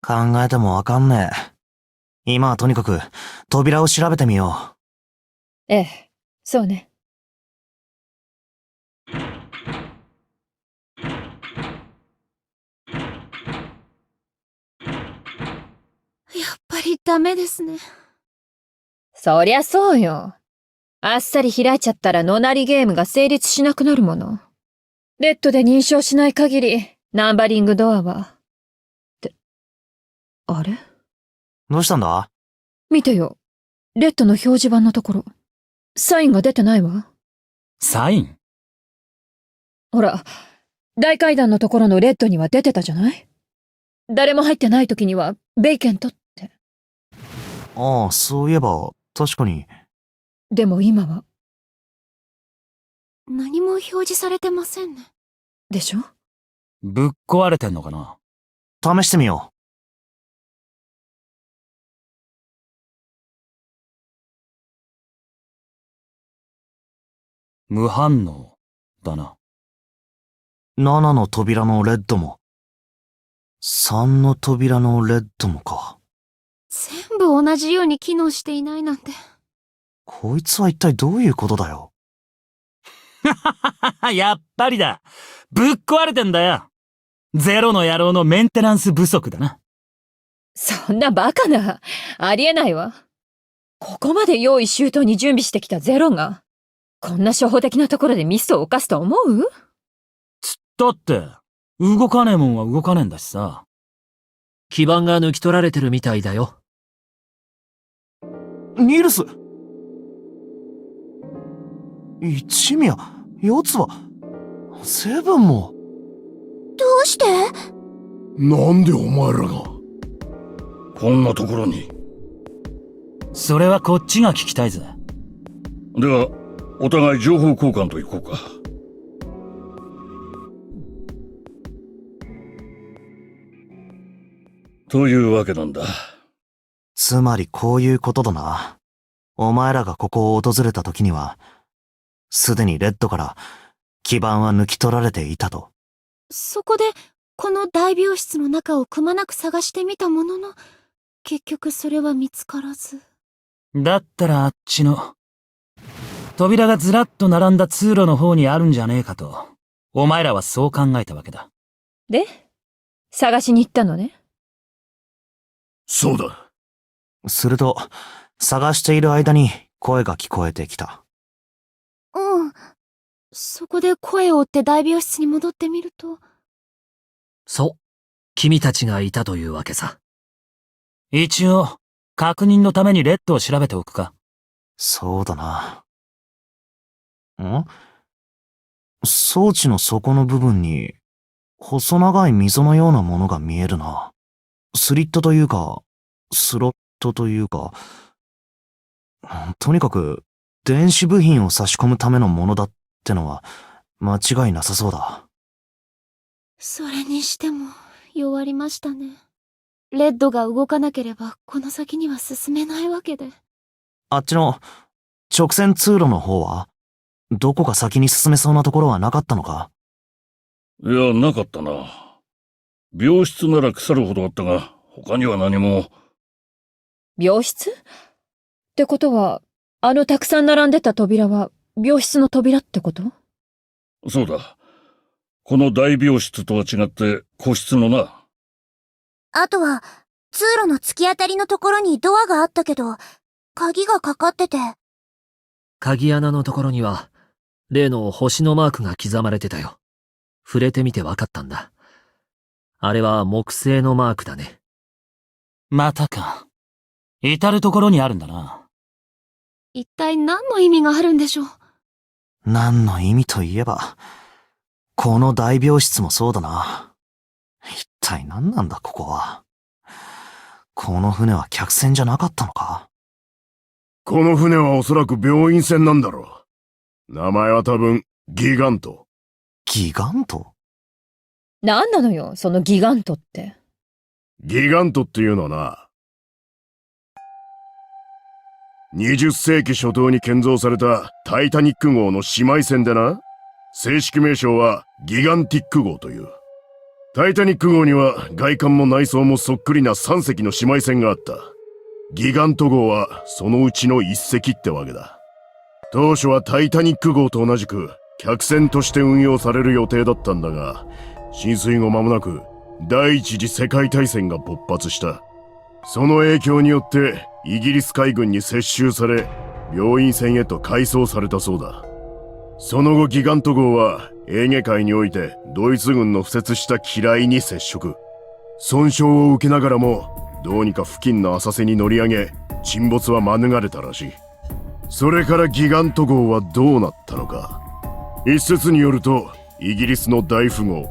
考えてもわかんねえ。今はとにかく、扉を調べてみよええ、そうね。やっぱりダメですね。そりゃそうよ。あっさり開いちゃったら野なりゲームが成立しなくなるもの。レッドで認証しない限り、ナンバリングドアは。あれ？う。どうしたんだ？見てよ。レッドの表示板のところ。サインが出てないわ。サイン？ほら、大階段のところのレッドには出てたじゃない？誰も入ってない時には、ベイケントって。ああ、そういえば、確かに。でも今は。何も表示されてませんね。でしょ？ぶっ壊れてんのかな？試してみよ無反応だな。う。7の扉のレッドも。3の扉のレッドもか。全部同じように機能していないなんて。こいつは一体どういうことだよ。やっぱりだ。ぶっ壊れてんだよ。ゼロの野郎のメンテナンス不足だな。そんなバカな。ありえないわ。ここまで用意周到に準備してきたゼロが、こんな初歩的なところでミスを犯すと思う？だって、動かねえもんは動かねえんだしさ。基板が抜き取られてるみたいだよ。ニルス！一宮、四つ葉、セブンも。どうして？なんでお前らがこんなところに。それはこっちが聞きたいぜ。ではお互い情報交換といこうか。というわけなんだ。つまりこういうことだな。お前らがここを訪れた時には、すでにレッドから基板は抜き取られていたと。そこで、この大病室の中をくまなく探してみたものの、結局それは見つからず。だったらあっちの、扉がずらっと並んだ通路の方にあるんじゃねえかと、お前らはそう考えたわけだ。で、探しに行ったのね。そうだ。すると、探している間に声が聞こえてきた。うん。そこで声を追って大病室に戻ってみると。そう。君たちがいたというわけさ。一応、確認のためにレッドを調べておくか。そうだな。装置の底の部分に、細長い溝のようなものが見えるな。スリットというか、スロットというか、とにかく、電子部品を差し込むためのものだってのは、間違いなさそうだ。それにしても、弱りましたね。レッドが動かなければ、この先には進めないわけで。あっちの、直線通路の方は、どこか先に進めそうなところはなかったのか？いや、なかったな。病室なら腐るほどあったが、他には何も。病室？ってことは、あのたくさん並んでた扉は、病室の扉ってこと？そうだ。この大病室とは違って個室のな。あとは、通路の突き当たりのところにドアがあったけど、鍵がかかってて。鍵穴のところには、例の星のマークが刻まれてたよ。触れてみてわかったんだ。あれは木製のマークだね。またか。至るところにあるんだな。一体何の意味があるんでしょう。何の意味といえば、この大病室もそうだな。一体何なんだここは。この船は客船じゃなかったのか？この船はおそらく病院船なんだろう。名前は多分、ギガント。ギガント？何なのよ、そのギガントって。ギガントっていうのはな、20世紀初頭に建造されたタイタニック号の姉妹船でな、正式名称はギガンティック号という。タイタニック号には外観も内装もそっくりな3隻の姉妹船があった。ギガント号はそのうちの1隻ってわけだ。当初はタイタニック号と同じく客船として運用される予定だったんだが、浸水後間もなく第一次世界大戦が勃発した。その影響によってイギリス海軍に接収され、病院船へと改装されたそうだ。その後ギガント号はエーゲ海においてドイツ軍の敷設した機雷に接触。損傷を受けながらもどうにか付近の浅瀬に乗り上げ、沈没は免れたらしい。それからギガント号はどうなったのか。一説によるとイギリスの大富豪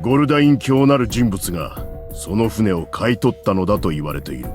ゴルダイン卿なる人物がその船を買い取ったのだと言われている。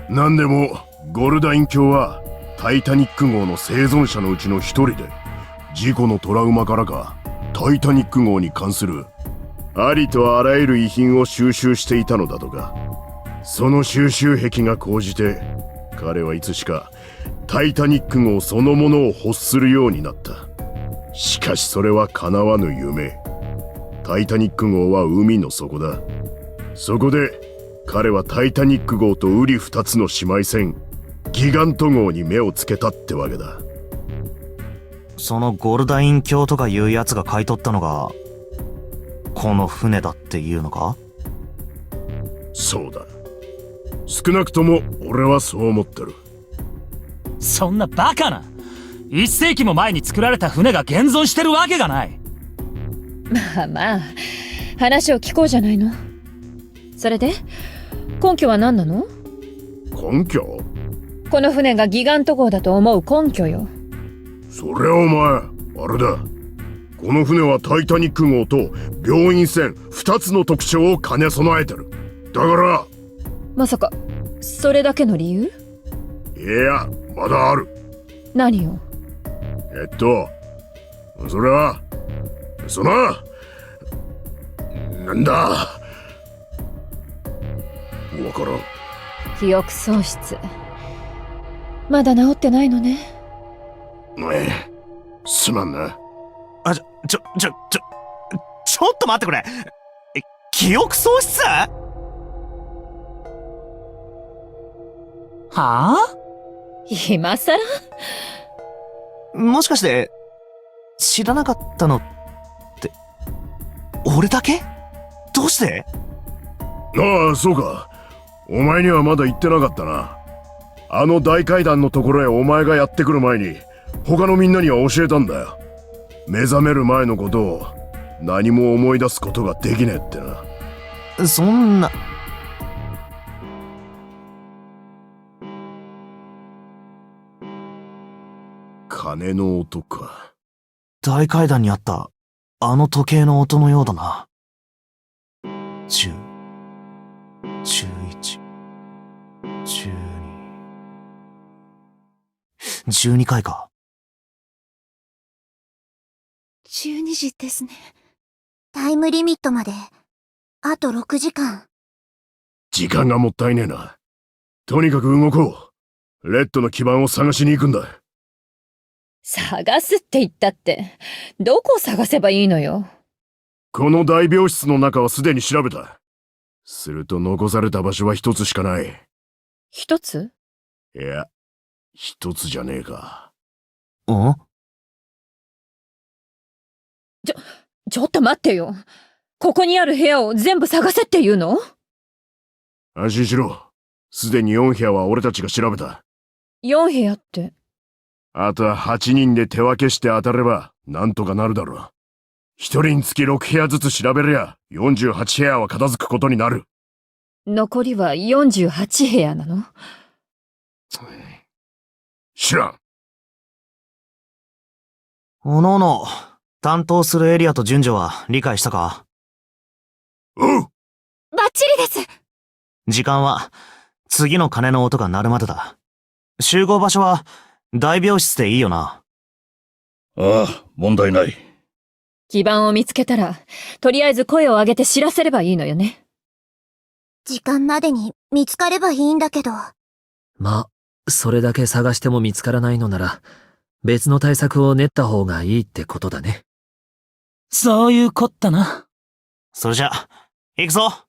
なんでもゴルダイン卿はタイタニック号の生存者のうちの一人で、事故のトラウマからかタイタニック号に関するありとあらゆる遺品を収集していたのだとか。その収集癖が高じて彼はいつしかタイタニック号そのものを欲するようになった。しかしそれは叶わぬ夢。タイタニック号は海の底だ。そこで彼はタイタニック号と瓜二つの姉妹船ギガント号に目をつけたってわけだ。そのゴルダイン卿とかいうやつが買い取ったのが、この船だっていうのか？そうだ。少なくとも俺はそう思ってる。そんなバカな。1世紀も前に作られた船が現存してるわけがない。まあまあ、話を聞こうじゃないの。それで、根拠は何なの？根拠？この船がギガント号だと思う根拠よ。そりゃお前、あれだ。この船はタイタニック号と病院船2つの特徴を兼ね備えてる。だから。まさか、それだけの理由？いや、まだある。何よ？それは、なんだ。わからん。記憶喪失。まだ治ってないのね。すまんな。ちょっと待ってくれ。記憶喪失？はあ？今さら？もしかして、知らなかったのって、俺だけ？どうして？ああ、そうか。お前にはまだ言ってなかったな。あの大階段のところへお前がやってくる前に、他のみんなには教えたんだよ。目覚める前のことを何も思い出すことができねえってな。そんな。鐘の音か。大階段にあったあの時計の音のようだな。10、11、12、12回か。12時ですね。タイムリミットまで、あと6時間。時間がもったいねえな。とにかく動こう。レッドの基盤を探しに行くんだ。探すって言ったって、どこを探せばいいのよ。この大病室の中はすでに調べた。すると残された場所は一つしかない。一つ？いや、一つじゃねえか。ん？ちょっと待ってよ。ここにある部屋を全部探せって言うの？安心しろ。すでに4部屋は俺たちが調べた。 4部屋って。あとは8人で手分けして当たれば、なんとかなるだろう。1人につき6部屋ずつ調べりゃ、48部屋は片付くことになる。残りは48部屋なの？知らん。おのおの、担当するエリアと順序は理解したか？おう！バッチリです。時間は、次の鐘の音が鳴るまでだ。集合場所は、大病室でいいよな。ああ、問題ない。基盤を見つけたら、とりあえず声を上げて知らせればいいのよね。時間までに見つかればいいんだけど。ま、それだけ探しても見つからないのなら、別の対策を練った方がいいってことだね。そういうこったな。それじゃ、行くぞ。